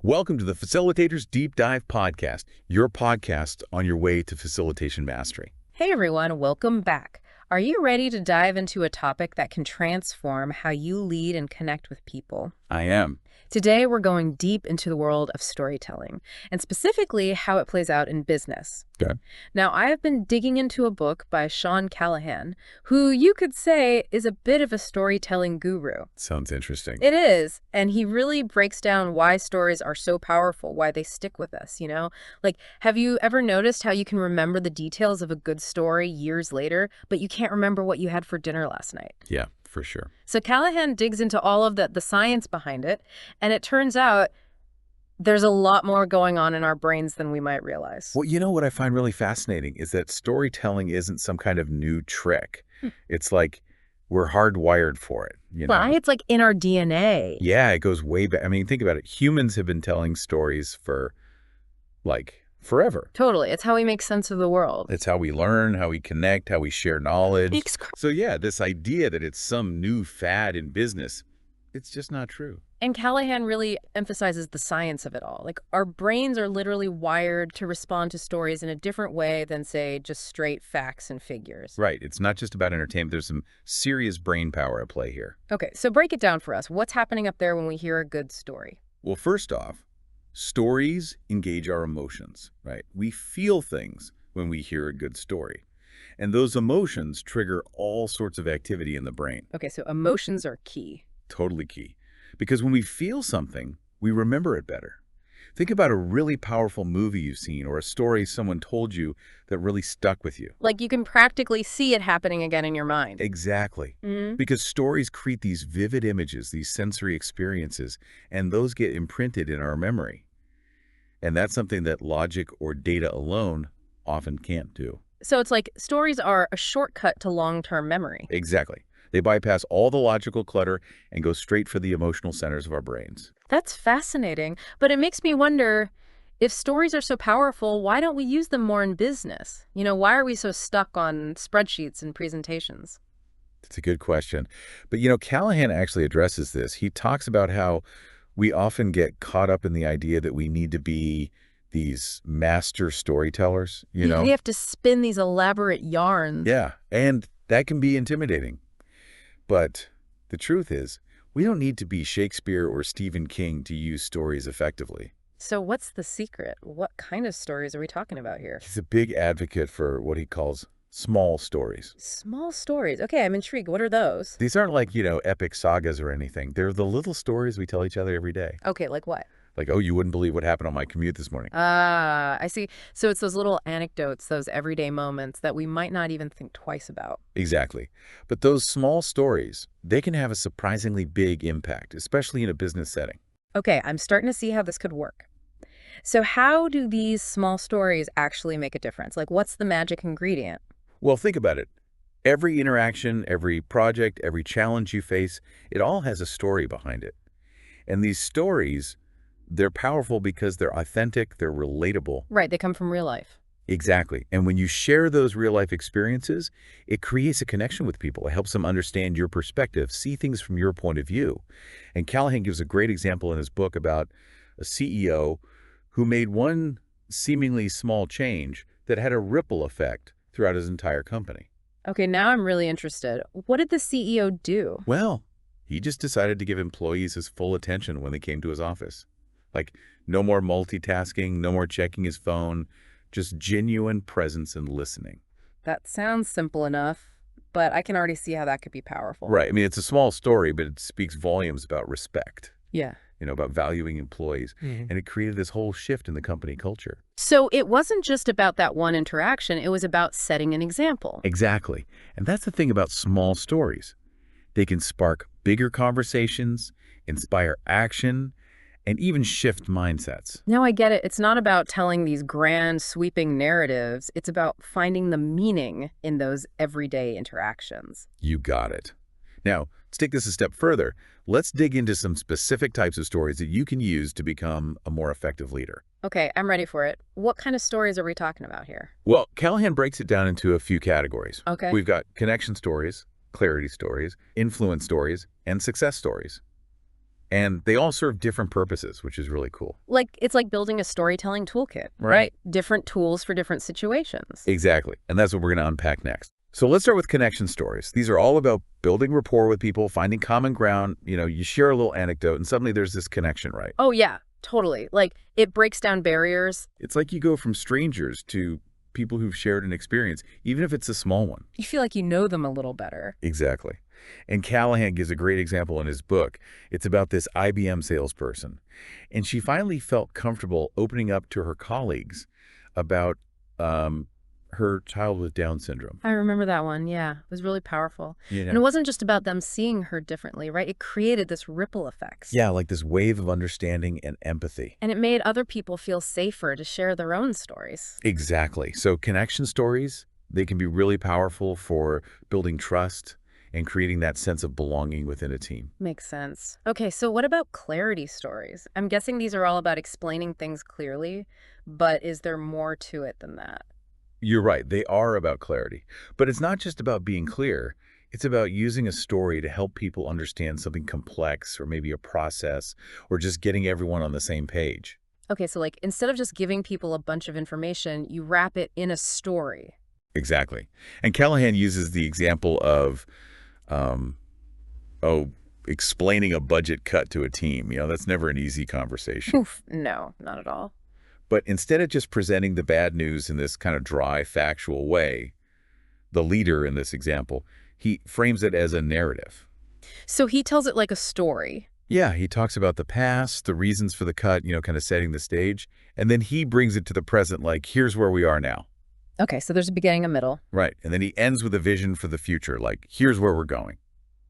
Welcome to the Facilitators Deep Dive podcast, your podcast on your way to facilitation mastery. Hey everyone, welcome back. Are you ready to dive into a topic that can transform how you lead and connect with people? I am. Today, we're going deep into the world of storytelling, and specifically how it plays out in business. Okay. Now, I have been digging into a book by Shawn Callahan, who you could say is a bit of a storytelling guru. Sounds interesting. It is, and he really breaks down why stories are so powerful, why they stick with us, you know? Like, have you ever noticed how you can remember the details of a good story years later, but you can't remember what you had for dinner last night? Yeah, for sure. So Callahan digs into all of the science behind it, and it turns out there's a lot more going on in our brains than we might realize. Well, you know what I find really fascinating is that storytelling isn't some kind of new trick. It's like we're hardwired for it. Well, it's like in our DNA. Yeah, it goes way back. I mean, think about it. Humans have been telling stories for like forever. Totally. It's how we make sense of the world. It's how we learn, how we connect, how we share knowledge. So yeah, this idea that it's some new fad in business, it's just not true. And Callahan really emphasizes the science of it all. Like, our brains are literally wired to respond to stories in a different way than, say, just straight facts and figures. Right. It's not just about entertainment. There's some serious brain power at play here. Okay, so break it down for us. What's happening up there when we hear a good story? Well, first off, stories engage our emotions, right? We feel things when we hear a good story. And those emotions trigger all sorts of activity in the brain. Okay, so emotions are key. Totally key. Because when we feel something, we remember it better. Think about a really powerful movie you've seen or a story someone told you that really stuck with you. Like, you can practically see it happening again in your mind. Exactly. Mm-hmm. Because stories create these vivid images, these sensory experiences, and those get imprinted in our memory. And that's something that logic or data alone often can't do. So it's like stories are a shortcut to long-term memory. Exactly. They bypass all the logical clutter and go straight for the emotional centers of our brains. That's fascinating, but it makes me wonder, if stories are so powerful, why don't we use them more in business? You know, why are we so stuck on spreadsheets and presentations? It's a good question. But, you know, Callahan actually addresses this. He talks about how we often get caught up in the idea that we need to be these master storytellers, you know? We have to spin these elaborate yarns. Yeah, and that can be intimidating. But the truth is, we don't need to be Shakespeare or Stephen King to use stories effectively. So what's the secret? What kind of stories are we talking about here? He's a big advocate for what he calls small stories. Small stories. Okay, I'm intrigued. What are those? These aren't like, epic sagas or anything. They're the little stories we tell each other every day. Okay, like what? Like, oh, you wouldn't believe what happened on my commute this morning. Ah, I see. So it's those little anecdotes, those everyday moments that we might not even think twice about. Exactly. But those small stories, they can have a surprisingly big impact, especially in a business setting. Okay, I'm starting to see how this could work. So how do these small stories actually make a difference? Like, what's the magic ingredient? Well, think about it. Every interaction, every project, every challenge you face, it all has a story behind it. And these stories, they're powerful because they're authentic, they're relatable. Right, they come from real life. Exactly. And when you share those real-life experiences, it creates a connection with people. It helps them understand your perspective, see things from your point of view. And Callahan gives a great example in his book about a CEO who made one seemingly small change that had a ripple effect throughout his entire company. Okay, now I'm really interested. What did the CEO do? Well, he just decided to give employees his full attention when they came to his office. Like, no more multitasking, no more checking his phone, just genuine presence and listening. That sounds simple enough, but I can already see how that could be powerful. Right. I mean, it's a small story, but it speaks volumes about respect. Yeah. About valuing employees. And it created this whole shift in the company culture. So it wasn't just about that one interaction. It was about setting an example. Exactly. And that's the thing about small stories. They can spark bigger conversations, inspire action, and even shift mindsets. Now I get it. It's not about telling these grand, sweeping narratives. It's about finding the meaning in those everyday interactions. You got it. Now, let's take this a step further. Let's dig into some specific types of stories that you can use to become a more effective leader. Okay, I'm ready for it. What kind of stories are we talking about here? Well, Callahan breaks it down into a few categories. Okay. We've got connection stories, clarity stories, influence stories, and success stories. And they all serve different purposes, which is really cool. Like, it's like building a storytelling toolkit, Right. Different tools for different situations. Exactly. And that's what we're going to unpack next. So let's start with connection stories. These are all about building rapport with people, finding common ground. You share a little anecdote and suddenly there's this connection, right? Oh, yeah, totally. Like, it breaks down barriers. It's like you go from strangers to people who've shared an experience, even if it's a small one. You feel like you know them a little better. Exactly. And Callahan gives a great example in his book. It's about this IBM salesperson. And she finally felt comfortable opening up to her colleagues about her child with Down syndrome. I remember that one, yeah. It was really powerful. You And it wasn't just about them seeing her differently, right? It created this ripple effect. Yeah, like this wave of understanding and empathy. And it made other people feel safer to share their own stories. Exactly. So connection stories, they can be really powerful for building trust and creating that sense of belonging within a team. Makes sense. Okay, so what about clarity stories? I'm guessing these are all about explaining things clearly, but is there more to it than that? You're right. They are about clarity. But it's not just about being clear. It's about using a story to help people understand something complex or maybe a process or just getting everyone on the same page. Okay, so like instead of just giving people a bunch of information, you wrap it in a story. Exactly. And Callahan uses the example of, um, explaining a budget cut to a team. That's never an easy conversation. Oof, no, not at all. But instead of just presenting the bad news in this kind of dry, factual way, the leader in this example, he frames it as a narrative. So he tells it like a story. Yeah, he talks about the past, the reasons for the cut, kind of setting the stage, and then he brings it to the present like, here's where we are now. Okay, so there's a beginning, a middle. Right, and then he ends with a vision for the future, like, here's where we're going.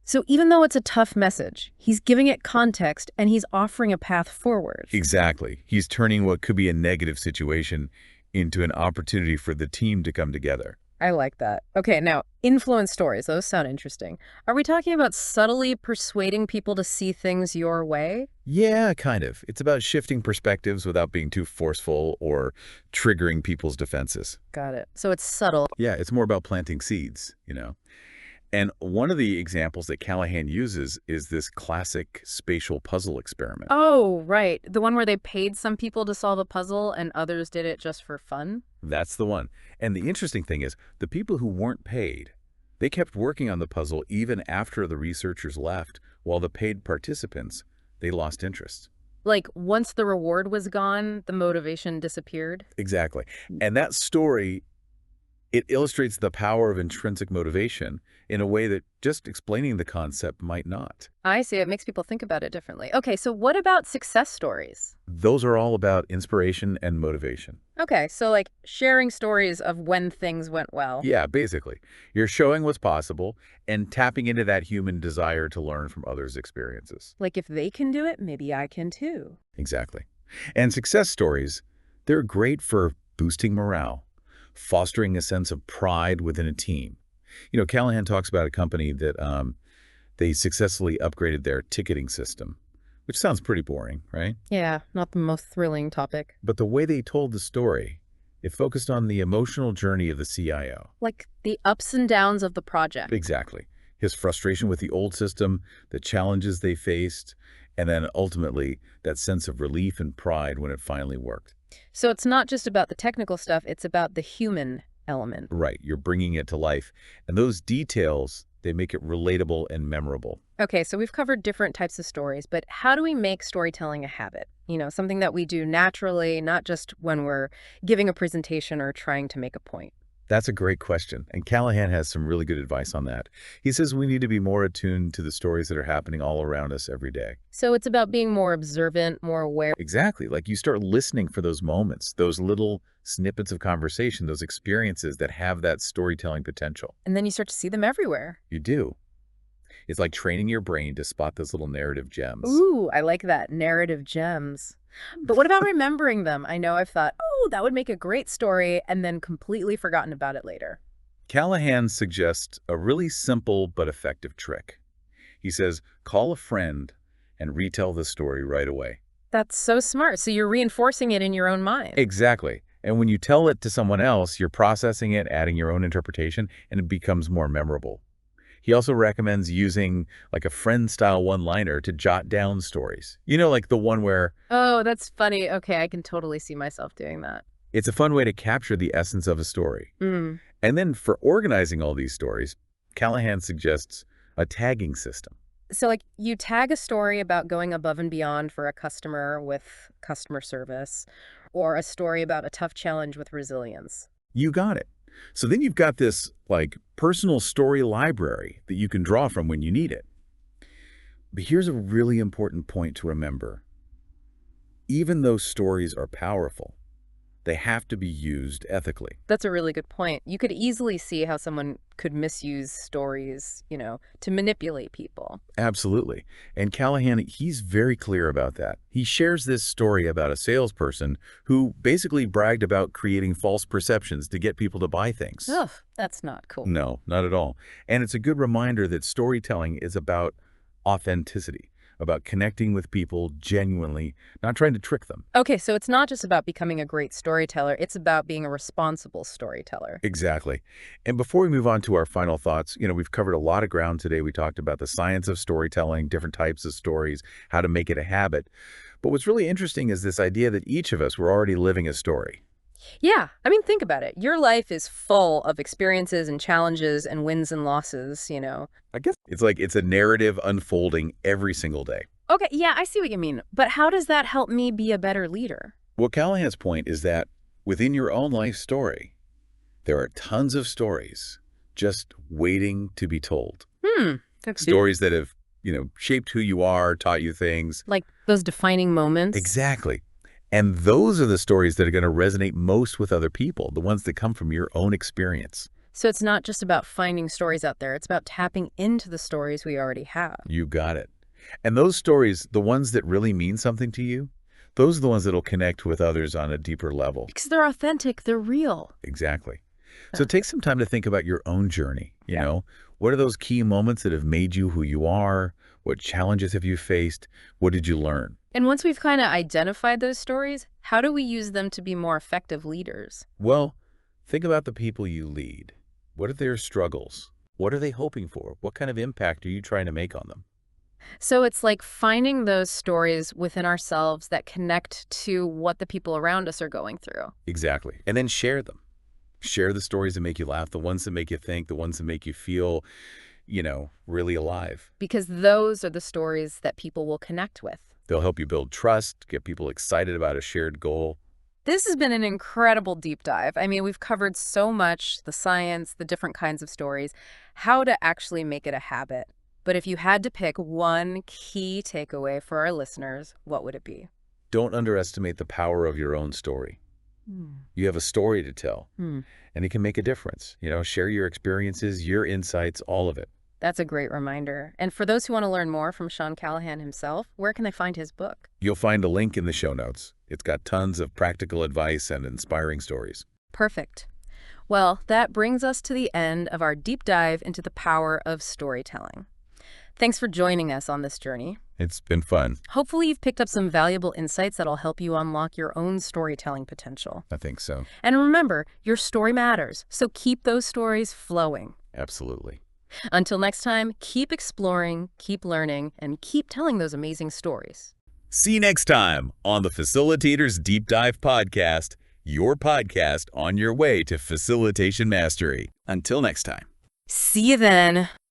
So even though it's a tough message, he's giving it context and he's offering a path forward. Exactly. He's turning what could be a negative situation into an opportunity for the team to come together. I like that. Okay, now, influence stories. Those sound interesting. Are we talking about subtly persuading people to see things your way? Yeah, kind of. It's about shifting perspectives without being too forceful or triggering people's defenses. Got it. So it's subtle. Yeah, it's more about planting seeds. And one of the examples that Callahan uses is this classic spatial puzzle experiment. Oh, right. The one where they paid some people to solve a puzzle and others did it just for fun? That's the one. And the interesting thing is, the people who weren't paid, they kept working on the puzzle even after the researchers left, while the paid participants, they lost interest. Like, once the reward was gone, the motivation disappeared? Exactly. And that story, it illustrates the power of intrinsic motivation in a way that just explaining the concept might not. I see. It makes people think about it differently. Okay, so what about success stories? Those are all about inspiration and motivation. Okay, so like sharing stories of when things went well. Yeah, basically. You're showing what's possible and tapping into that human desire to learn from others' experiences. Like if they can do it, maybe I can too. Exactly. And success stories, they're great for boosting morale, fostering a sense of pride within a team. Callahan talks about a company that they successfully upgraded their ticketing system, which sounds pretty boring, right? Yeah, not the most thrilling topic. But the way they told the story, it focused on the emotional journey of the CIO. Like the ups and downs of the project. Exactly. His frustration with the old system, the challenges they faced, and then ultimately that sense of relief and pride when it finally worked. So it's not just about the technical stuff, it's about the human element. Right. You're bringing it to life. And those details, they make it relatable and memorable. Okay, so we've covered different types of stories, but how do we make storytelling a habit? Something that we do naturally, not just when we're giving a presentation or trying to make a point. That's a great question. And Callahan has some really good advice on that. He says we need to be more attuned to the stories that are happening all around us every day. So it's about being more observant, more aware. Exactly. Like you start listening for those moments, those little snippets of conversation, those experiences that have that storytelling potential. And then you start to see them everywhere. You do. It's like training your brain to spot those little narrative gems. Ooh, I like that. Narrative gems. But what about remembering them? I know I've thought, oh, that would make a great story, and then completely forgotten about it later. Callahan suggests a really simple but effective trick. He says, call a friend and retell the story right away. That's so smart. So you're reinforcing it in your own mind. Exactly. And when you tell it to someone else, you're processing it, adding your own interpretation, and it becomes more memorable. He also recommends using like a friend-style one-liner to jot down stories. You know, like the one where Oh, that's funny. Okay, I can totally see myself doing that. it's a fun way to capture the essence of a story. Mm. And then for organizing all these stories, Callahan suggests a tagging system. So, like, you tag a story about going above and beyond for a customer with customer service, or a story about a tough challenge with resilience. You got it. So then you've got this like personal story library that you can draw from when you need it. But here's a really important point to remember. Even though stories are powerful, they have to be used ethically. That's a really good point. You could easily see how someone could misuse stories, to manipulate people. Absolutely. And Callahan, he's very clear about that. He shares this story about a salesperson who basically bragged about creating false perceptions to get people to buy things. Ugh, that's not cool. No, not at all. And it's a good reminder that storytelling is about authenticity, about connecting with people genuinely, not trying to trick them. Okay, so it's not just about becoming a great storyteller, it's about being a responsible storyteller. Exactly. And before we move on to our final thoughts, we've covered a lot of ground today. We talked about the science of storytelling, different types of stories, how to make it a habit. But what's really interesting is this idea that each of us were already living a story. Yeah, I mean, think about it. Your life is full of experiences and challenges and wins and losses. I guess it's like it's a narrative unfolding every single day. Okay, yeah, I see what you mean. But how does that help me be a better leader? Well, Callahan's point is that within your own life story, there are tons of stories just waiting to be told. Stories that have, shaped who you are, taught you things. Like those defining moments? Exactly. And those are the stories that are going to resonate most with other people, the ones that come from your own experience. So it's not just about finding stories out there. It's about tapping into the stories we already have. You got it. And those stories, the ones that really mean something to you, those are the ones that will connect with others on a deeper level. Because they're authentic. They're real. Exactly. So take some time to think about your own journey. What are those key moments that have made you who you are? What challenges have you faced? What did you learn? And once we've kind of identified those stories, how do we use them to be more effective leaders? Well, think about the people you lead. What are their struggles? What are they hoping for? What kind of impact are you trying to make on them? So it's like finding those stories within ourselves that connect to what the people around us are going through. Exactly. And then share them. Share the stories that make you laugh, the ones that make you think, the ones that make you feel, really alive. Because those are the stories that people will connect with. They'll help you build trust, get people excited about a shared goal. This has been an incredible deep dive. I mean, we've covered so much, the science, the different kinds of stories, how to actually make it a habit. But if you had to pick one key takeaway for our listeners, what would it be? Don't underestimate the power of your own story. You have a story to tell, and it can make a difference. Share your experiences, your insights, all of it. That's a great reminder. And for those who want to learn more from Shawn Callahan himself, where can they find his book? You'll find a link in the show notes. It's got tons of practical advice and inspiring stories. Perfect. Well, that brings us to the end of our deep dive into the power of storytelling. Thanks for joining us on this journey. It's been fun. Hopefully you've picked up some valuable insights that'll help you unlock your own storytelling potential. I think so. And remember, your story matters, so keep those stories flowing. Absolutely. Until next time, keep exploring, keep learning, and keep telling those amazing stories. See you next time on the Facilitators Deep Dive podcast, your podcast on your way to facilitation mastery. Until next time. See you then.